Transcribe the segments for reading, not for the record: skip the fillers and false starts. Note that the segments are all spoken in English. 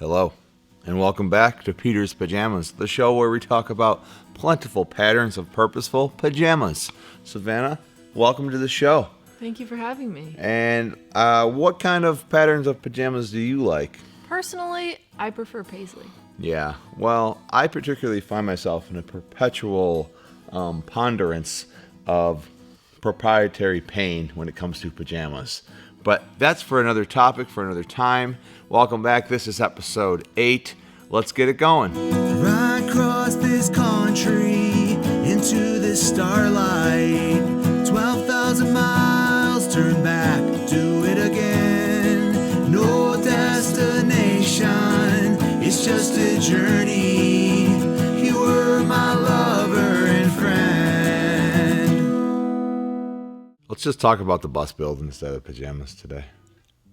Hello, and welcome back to Peter's Pajamas, the show where we talk about plentiful patterns of purposeful pajamas. Savannah, welcome to the show. Thank you for having me. And what kind of patterns of pajamas do you like? Personally, I prefer paisley. Yeah, well, I particularly find myself in a perpetual ponderance of proprietary pain when it comes to pajamas. But that's for another topic, for another time. Welcome back. This is episode 8. Let's get it going. Ride across this country into the starlight. 12,000 miles, turn back, do it again. No destination, it's just a journey. You were my lover and friend. Let's just talk about the bus build instead of pajamas today.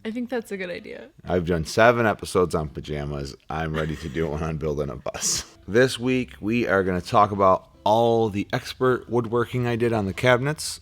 I think that's a good idea. I've done 7 episodes on pajamas. I'm ready to do one on building a bus. This week, we are going to talk about all the expert woodworking I did on the cabinets.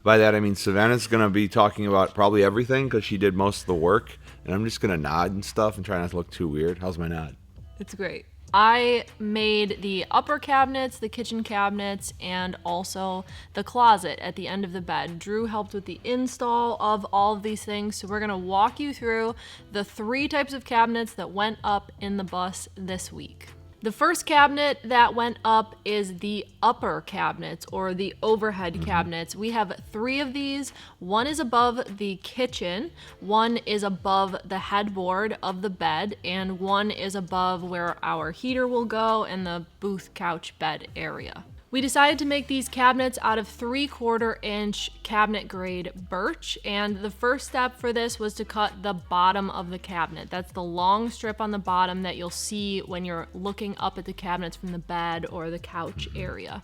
By that, I mean Savannah's going to be talking about probably everything because she did most of the work. And I'm just going to nod and stuff and try not to look too weird. How's my nod? It's great. I made the upper cabinets, the kitchen cabinets, and also the closet at the end of the bed. Drew helped with the install of all of these things, so we're going to walk you through the 3 types of cabinets that went up in the bus this week. The first cabinet that went up is the upper cabinets or the overhead cabinets. We have 3 of these. One is above the kitchen, one is above the headboard of the bed, and one is above where our heater will go and the booth couch bed area. We decided to make these cabinets out of 3/4 inch cabinet grade birch, and the first step for this was to cut the bottom of the cabinet. That's the long strip on the bottom that you'll see when you're looking up at the cabinets from the bed or the couch area.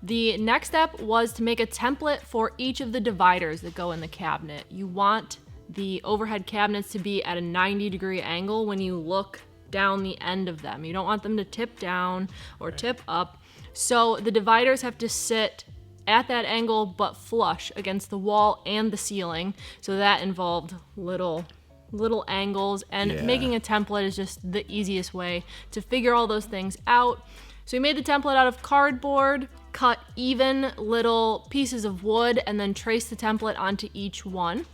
The next step was to make a template for each of the dividers that go in the cabinet. You want the overhead cabinets to be at a 90-degree angle when you look down the end of them. You don't want them to tip down or tip up. So the dividers have to sit at that angle but flush against the wall and the ceiling. So that involved little angles, and making a template is just the easiest way to figure all those things out. So we made the template out of cardboard, cut even little pieces of wood, and then traced the template onto each one.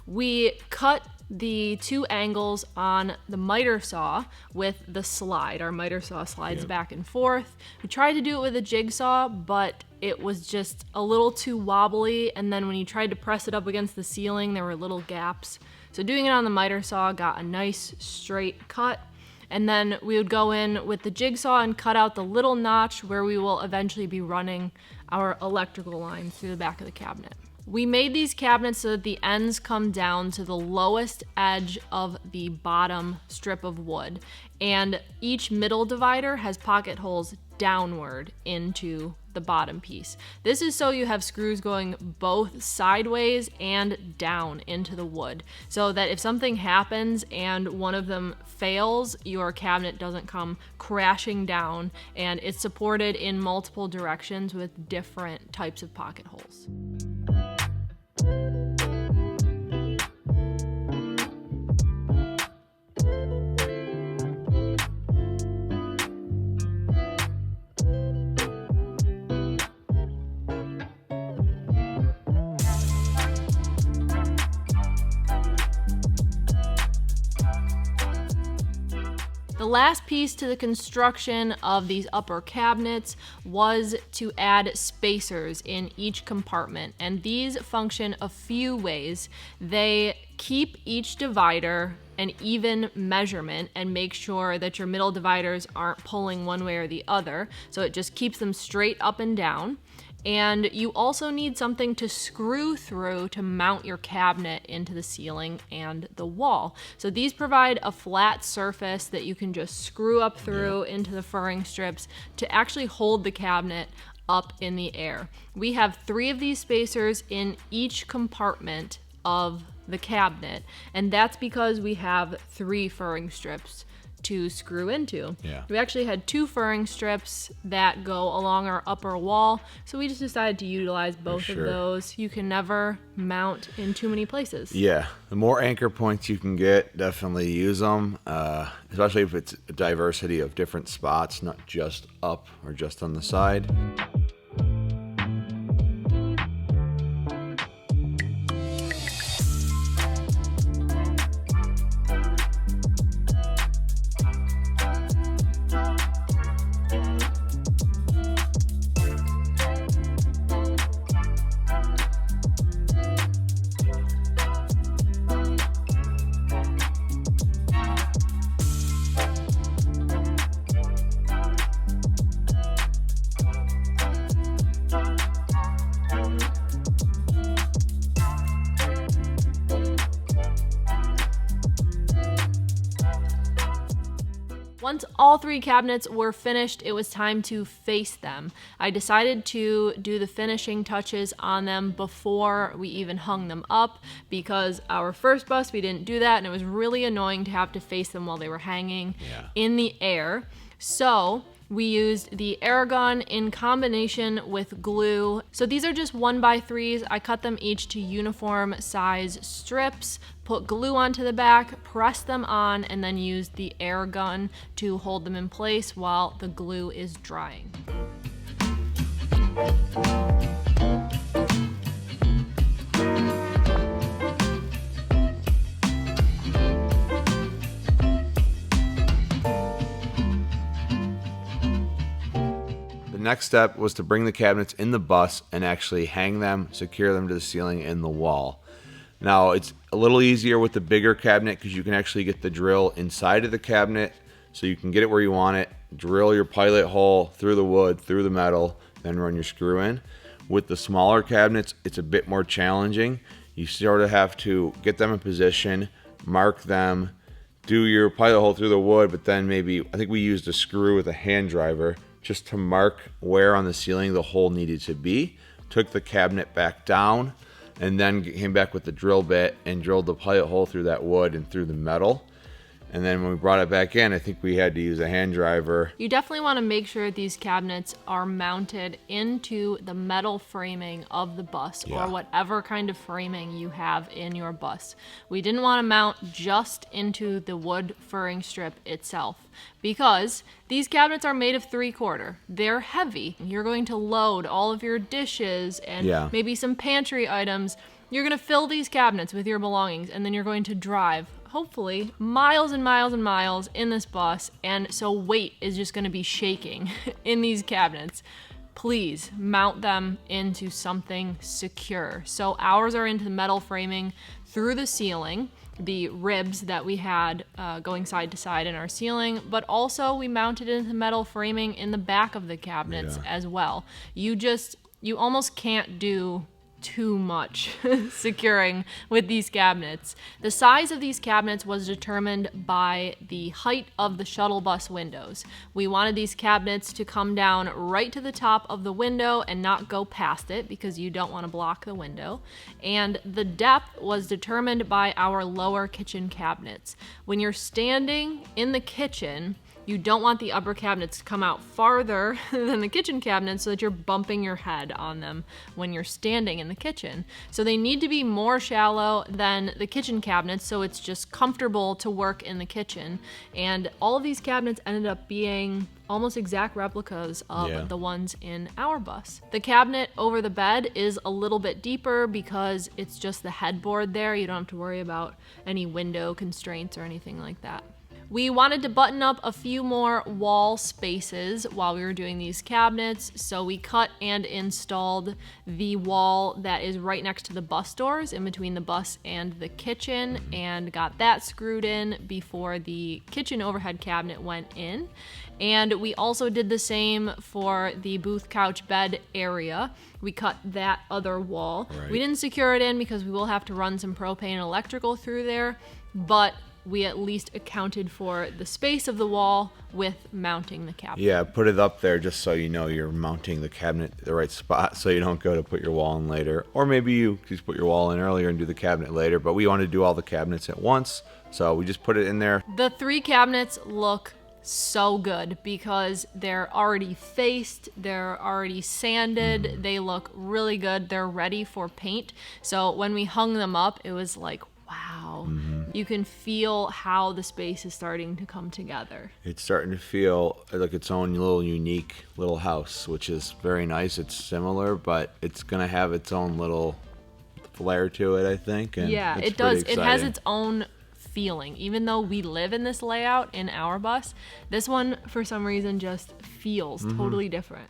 We cut the 2 angles on the miter saw with the slide. Our miter saw slides back and forth. We tried to do it with a jigsaw, but it was just a little too wobbly, and then when you tried to press it up against the ceiling, there were little gaps. So doing it on the miter saw got a nice straight cut, and then we would go in with the jigsaw and cut out the little notch where we will eventually be running our electrical lines through the back of the cabinet. We made these cabinets so that the ends come down to the lowest edge of the bottom strip of wood, and each middle divider has pocket holes downward into the bottom piece. This is so you have screws going both sideways and down into the wood, so that if something happens and one of them fails, your cabinet doesn't come crashing down, and it's supported in multiple directions with different types of pocket holes. The last piece to the construction of these upper cabinets was to add spacers in each compartment, and these function a few ways. They keep each divider an even measurement and make sure that your middle dividers aren't pulling one way or the other, so it just keeps them straight up and down. And you also need something to screw through to mount your cabinet into the ceiling and the wall. So these provide a flat surface that you can just screw up through into the furring strips to actually hold the cabinet up in the air. We have 3 of these spacers in each compartment of the cabinet, and that's because we have 3 furring strips to screw into. Yeah. We actually had 2 furring strips that go along our upper wall, so we just decided to utilize both of those. You can never mount in too many places. Yeah, the more anchor points you can get, definitely use them, especially if it's a diversity of different spots, not just up or just on the side. Once all 3 cabinets were finished, it was time to face them. I decided to do the finishing touches on them before we even hung them up, because our first bust we didn't do that, and it was really annoying to have to face them while they were hanging in the air. So we used the air gun in combination with glue. So these are just 1x3s. I cut them each to uniform size strips, put glue onto the back, press them on, and then use the air gun to hold them in place while the glue is drying. The next step was to bring the cabinets in the bus and actually hang them, secure them to the ceiling and the wall. Now, it's a little easier with the bigger cabinet because you can actually get the drill inside of the cabinet, so you can get it where you want it, drill your pilot hole through the wood, through the metal, then run your screw in. With the smaller cabinets, it's a bit more challenging. You sort of have to get them in position, mark them, do your pilot hole through the wood, but then maybe, I think we used a screw with a hand driver just to mark where on the ceiling the hole needed to be. Took the cabinet back down, and then came back with the drill bit and drilled the pilot hole through that wood and through the metal. And then when we brought it back in, I think we had to use a hand driver. You definitely want to make sure these cabinets are mounted into the metal framing of the bus, or whatever kind of framing you have in your bus. We didn't want to mount just into the wood furring strip itself, because these cabinets are made of 3/4. They're heavy. You're going to load all of your dishes and maybe some pantry items. You're going to fill these cabinets with your belongings, and then you're going to drive, hopefully, miles and miles and miles in this bus, and so weight is just going to be shaking in these cabinets. Please mount them into something secure. So ours are into metal framing through the ceiling, the ribs that we had going side to side in our ceiling, but also we mounted into metal framing in the back of the cabinets as well. You almost can't do too much securing with these cabinets. The size of these cabinets was determined by the height of the shuttle bus windows. We wanted these cabinets to come down right to the top of the window and not go past it, because you don't want to block the window. And the depth was determined by our lower kitchen cabinets. When you're standing in the kitchen, you don't want the upper cabinets to come out farther than the kitchen cabinets so that you're bumping your head on them when you're standing in the kitchen. So they need to be more shallow than the kitchen cabinets, so it's just comfortable to work in the kitchen. And all of these cabinets ended up being almost exact replicas of the ones in our bus. The cabinet over the bed is a little bit deeper because it's just the headboard there. You don't have to worry about any window constraints or anything like that. We wanted to button up a few more wall spaces while we were doing these cabinets, so we cut and installed the wall that is right next to the bus doors, in between the bus and the kitchen, and got that screwed in before the kitchen overhead cabinet went in. And we also did the same for the booth couch bed area. We cut that other wall. We didn't secure it in because we will have to run some propane and electrical through there, but we at least accounted for the space of the wall with mounting the cabinet. Yeah, put it up there just so you know you're mounting the cabinet at the right spot, so you don't go to put your wall in later. Or maybe you just put your wall in earlier and do the cabinet later, but we want to do all the cabinets at once So we just put it in there. The 3 cabinets look so good because they're already faced, they're already sanded, they look really good, they're ready for paint. So when we hung them up, it was like, wow, you can feel how the space is starting to come together. It's starting to feel like its own little unique little house, which is very nice. It's similar, but it's going to have its own little flair to it, I think. And Yeah, it's it does. pretty It has exciting. its own feeling. Even though we live in this layout in our bus, this one, for some reason, just feels totally different.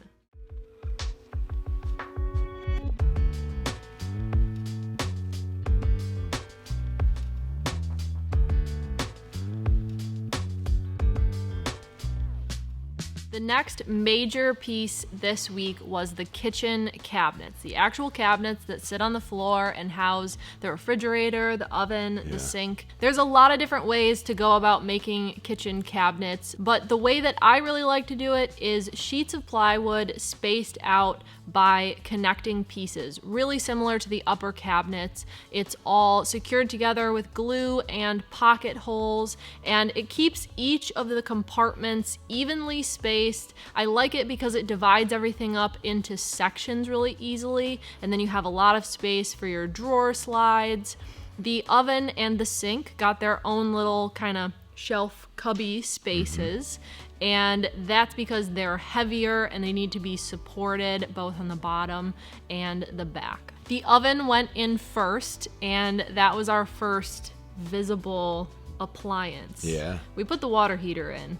The next major piece this week was the kitchen cabinets, the actual cabinets that sit on the floor and house the refrigerator, the oven, the sink. There's a lot of different ways to go about making kitchen cabinets, but the way that I really like to do it is sheets of plywood spaced out by connecting pieces, really similar to the upper cabinets. It's all secured together with glue and pocket holes, and it keeps each of the compartments evenly spaced. I like it because it divides everything up into sections really easily, and then you have a lot of space for your drawer slides. The oven and the sink got their own little kind of shelf cubby spaces, and that's because they're heavier and they need to be supported both on the bottom and the back. The oven went in first, and that was our first visible appliance. Yeah. We put the water heater in,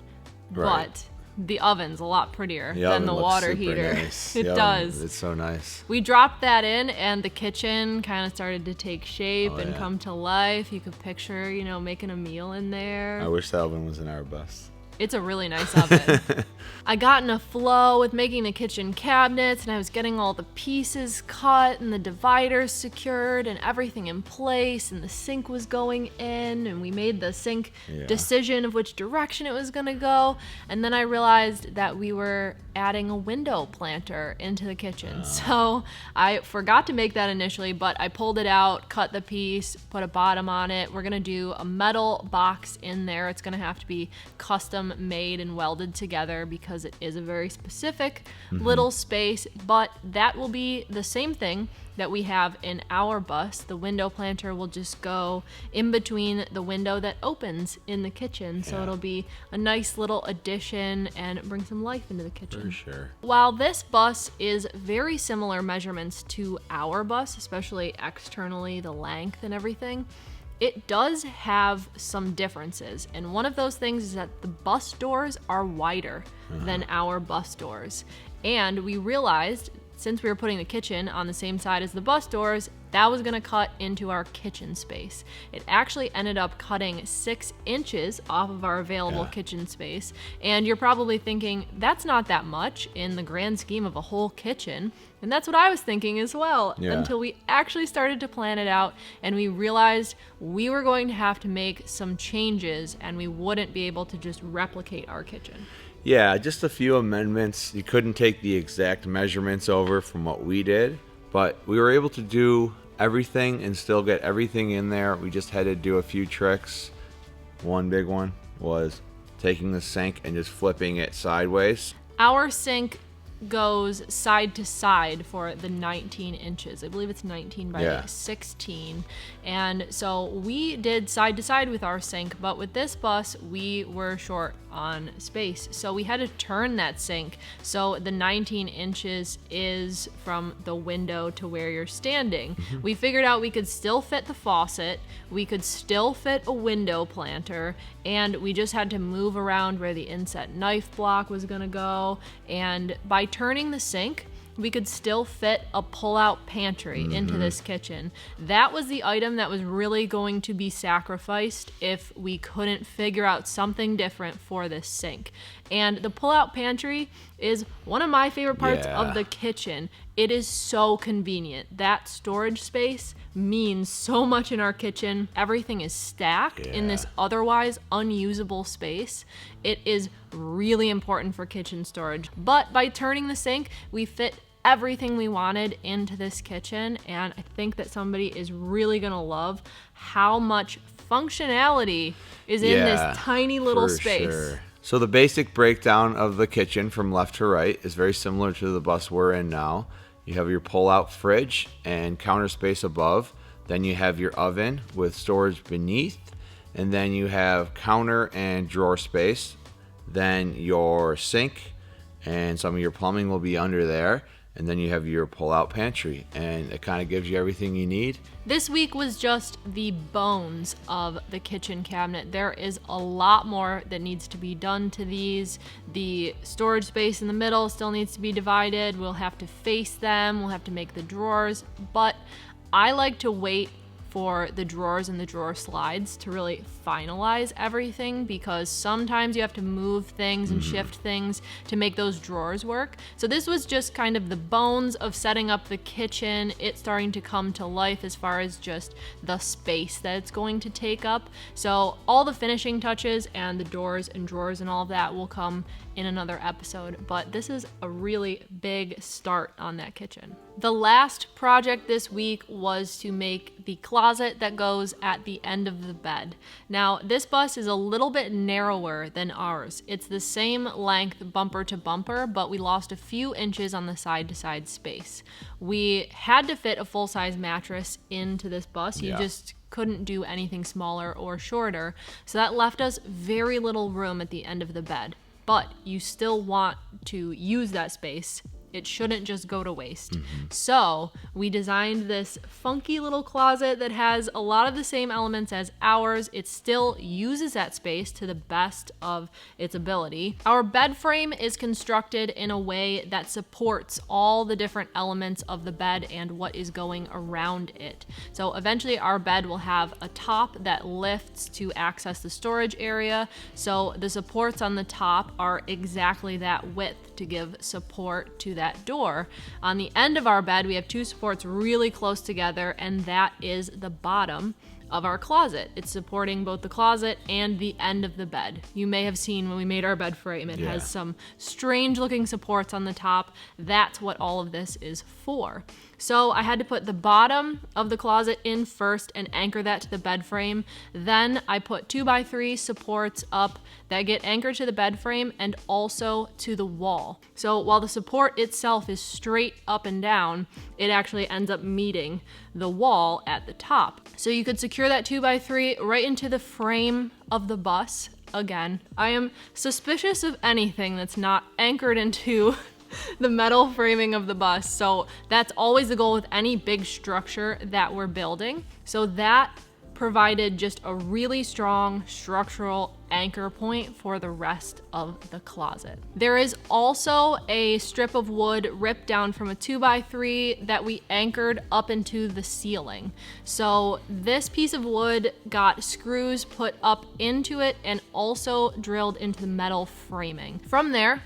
Right. but the oven's a lot prettier than oven the looks water super heater. nice. It The oven, does. It's so nice. We dropped that in, and the kitchen kind of started to take shape and yeah. come to life. You could picture, making a meal in there. I wish the oven was in our bus. It's a really nice oven. I got in a flow with making the kitchen cabinets, and I was getting all the pieces cut and the dividers secured and everything in place, and the sink was going in, and we made the sink decision of which direction it was gonna go. And then I realized that we were adding a window planter into the kitchen. So I forgot to make that initially, but I pulled it out, cut the piece, put a bottom on it. We're gonna do a metal box in there. It's gonna have to be custom made and welded together because it is a very specific little space, but that will be the same thing that we have in our bus. The window planter will just go in between the window that opens in the kitchen, so it'll be a nice little addition and bring some life into the kitchen. For sure. While this bus is very similar measurements to our bus, especially externally, the length and everything, it does have some differences. And one of those things is that the bus doors are wider than our bus doors. And we realized, since we were putting the kitchen on the same side as the bus doors, that was gonna cut into our kitchen space. It actually ended up cutting 6 inches off of our available kitchen space. And you're probably thinking, that's not that much in the grand scheme of a whole kitchen. And that's what I was thinking as well, until we actually started to plan it out and we realized we were going to have to make some changes and we wouldn't be able to just replicate our kitchen. Yeah, just a few amendments. You couldn't take the exact measurements over from what we did, but we were able to do everything and still get everything in there. We just had to do a few tricks. One big one was taking the sink and just flipping it sideways. Our sink goes side to side for the 19 inches. I believe it's 19 by 16. And so we did side to side with our sink, but with this bus, we were short on space. So we had to turn that sink. So the 19 inches is from the window to where you're standing. We figured out we could still fit the faucet, we could still fit a window planter, and we just had to move around where the inset knife block was gonna go. And by turning the sink, we could still fit a pull-out pantry into this kitchen. That was the item that was really going to be sacrificed if we couldn't figure out something different for this sink. And the pull-out pantry is one of my favorite parts of the kitchen. It is so convenient. That storage space means so much in our kitchen. Everything is stacked in this otherwise unusable space. It is really important for kitchen storage. But by turning the sink, we fit everything we wanted into this kitchen, and I think that somebody is really gonna love how much functionality is in this tiny little space. Sure. So the basic breakdown of the kitchen from left to right is very similar to the bus we're in now. You have your pull-out fridge and counter space above. Then you have your oven with storage beneath. And then you have counter and drawer space. Then your sink and some of your plumbing will be under there. And then you have your pull-out pantry, and it kind of gives you everything you need. This week was just the bones of the kitchen cabinet. There is a lot more that needs to be done to these. The storage space in the middle still needs to be divided. We'll have to face them. We'll have to make the drawers. But I like to wait for the drawers and the drawer slides to really finalize everything, because sometimes you have to move things and shift things to make those drawers work. So this was just kind of the bones of setting up the kitchen. It's starting to come to life as far as just the space that it's going to take up. So all the finishing touches and the doors and drawers and all of that will come in another episode, but this is a really big start on that kitchen. The last project this week was to make the closet that goes at the end of the bed. Now, this bus is a little bit narrower than ours. It's the same length bumper to bumper, but we lost a few inches on the side-to-side space. We had to fit a full-size mattress into this bus. You just couldn't do anything smaller or shorter, so that left us very little room at the end of the bed. But you still want to use that space. It shouldn't just go to waste. So we designed this funky little closet that has a lot of the same elements as ours. It still uses that space to the best of its ability. Our bed frame is constructed in a way that supports all the different elements of the bed and what is going around it. So eventually our bed will have a top that lifts to access the storage area. So the supports on the top are exactly that width to give support to that door. On the end of our bed, we have two supports really close together, and that is the bottom of our closet. It's supporting both the closet and the end of the bed. You may have seen when we made our bed frame, it has some strange looking supports on the top. That's what all of this is for. So I had to put the bottom of the closet in first and anchor that to the bed frame. Then I put 2x3 supports up that get anchored to the bed frame and also to the wall. So while the support itself is straight up and down, it actually ends up meeting the wall at the top. So you could secure that 2x3 right into the frame of the bus. Again, I am suspicious of anything that's not anchored into the metal framing of the bus. So that's always the goal with any big structure that we're building. So that provided just a really strong structural anchor point for the rest of the closet. There is also a strip of wood ripped down from a 2x3 that we anchored up into the ceiling. So this piece of wood got screws put up into it and also drilled into the metal framing. From there,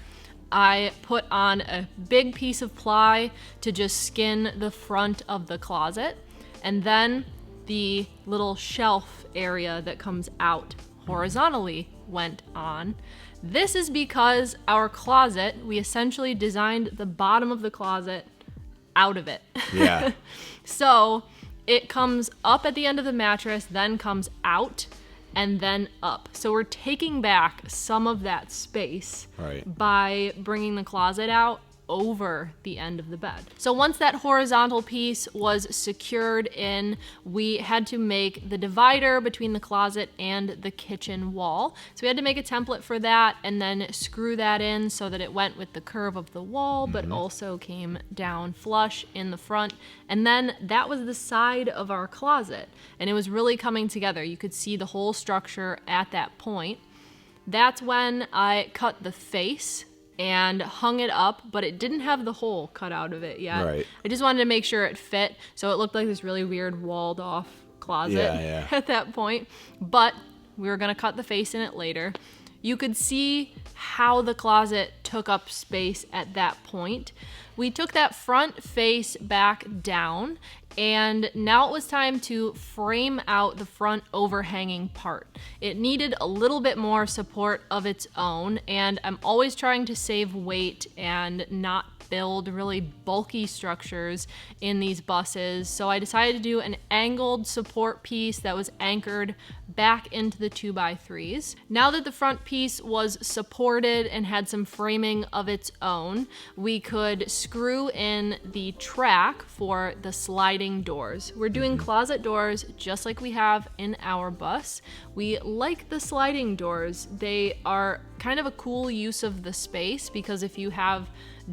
I put on a big piece of ply to just skin the front of the closet, and then the little shelf area that comes out horizontally went on. This is because our closet, we essentially designed the bottom of the closet out of it. Yeah. So it comes up at the end of the mattress, then comes out, and then up. So we're taking back some of that space by bringing the closet out over the end of the bed. So once that horizontal piece was secured in, we had to make the divider between the closet and the kitchen wall. So we had to make a template for that and then screw that in so that it went with the curve of the wall, but also came down flush in the front. And then that was the side of our closet, and it was really coming together. You could see the whole structure at that point. That's when I cut the face and hung it up, but it didn't have the hole cut out of it yet. Right. I just wanted to make sure it fit, so it looked like this really weird walled off closet at that point. But we were gonna cut the face in it later. You could see how the closet took up space at that point. We took that front face back down, and now it was time to frame out the front overhanging part. It needed a little bit more support of its own, and I'm always trying to save weight and not build really bulky structures in these buses. So I decided to do an angled support piece that was anchored back into the 2x3s. Now that the front piece was supported and had some framing of its own, we could screw in the track for the sliding doors. We're doing closet doors just like we have in our bus. We like the sliding doors. They are kind of a cool use of the space because if you have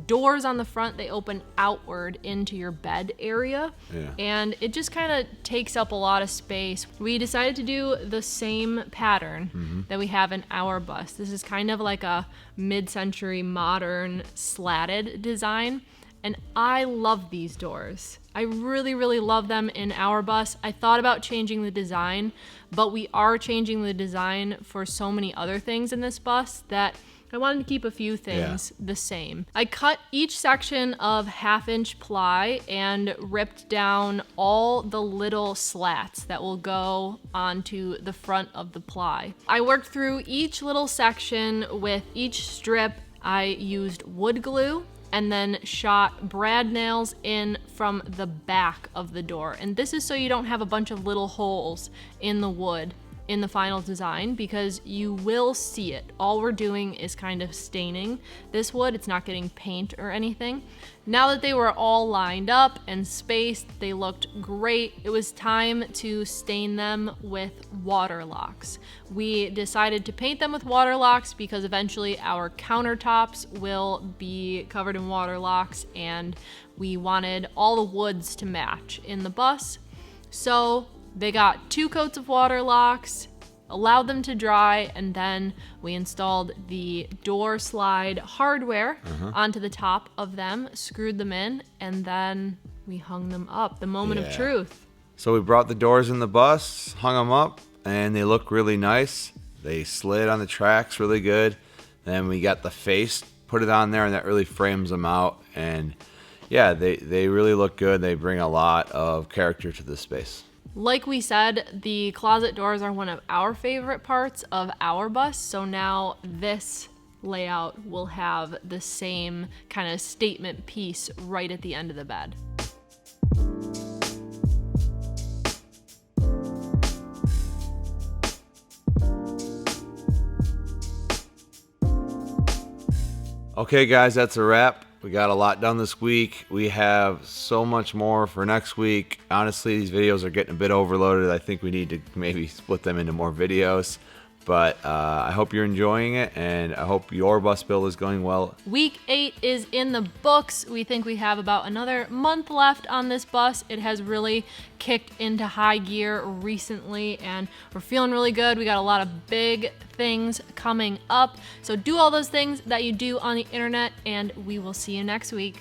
doors on the front, they open outward into your bed area. Yeah. And it just kind of takes up a lot of space. We decided to do the same pattern that we have in our bus. This is kind of like a mid-century modern slatted design. And I love these doors. I really, really love them in our bus. I thought about changing the design, but we are changing the design for so many other things in this bus that I wanted to keep a few things the same. I cut each section of 1/2-inch ply and ripped down all the little slats that will go onto the front of the ply. I worked through each little section with each strip. I used wood glue and then shot brad nails in from the back of the door. And this is so you don't have a bunch of little holes in the wood in the final design because you will see it. All we're doing is kind of staining this wood. It's not getting paint or anything. Now that they were all lined up and spaced, they looked great. It was time to stain them with water locks. We decided to paint them with water locks because eventually our countertops will be covered in water locks and we wanted all the woods to match in the bus. So they got 2 coats of water locks, allowed them to dry, and then we installed the door slide hardware onto the top of them, screwed them in, and then we hung them up. The moment of truth. So we brought the doors in the bus, hung them up, and they look really nice. They slid on the tracks really good. Then we got the face, put it on there, and that really frames them out. And yeah, they really look good. They bring a lot of character to the space. Like we said, the closet doors are one of our favorite parts of our bus, so now this layout will have the same kind of statement piece right at the end of the bed. Okay, guys, that's a wrap. We got a lot done this week. We have so much more for next week. Honestly, these videos are getting a bit overloaded. I think we need to maybe split them into more videos. But I hope you're enjoying it, and I hope your bus build is going well. Week 8 is in the books. We think we have about another month left on this bus. It has really kicked into high gear recently, and we're feeling really good. We got a lot of big things coming up. So do all those things that you do on the internet, and we will see you next week.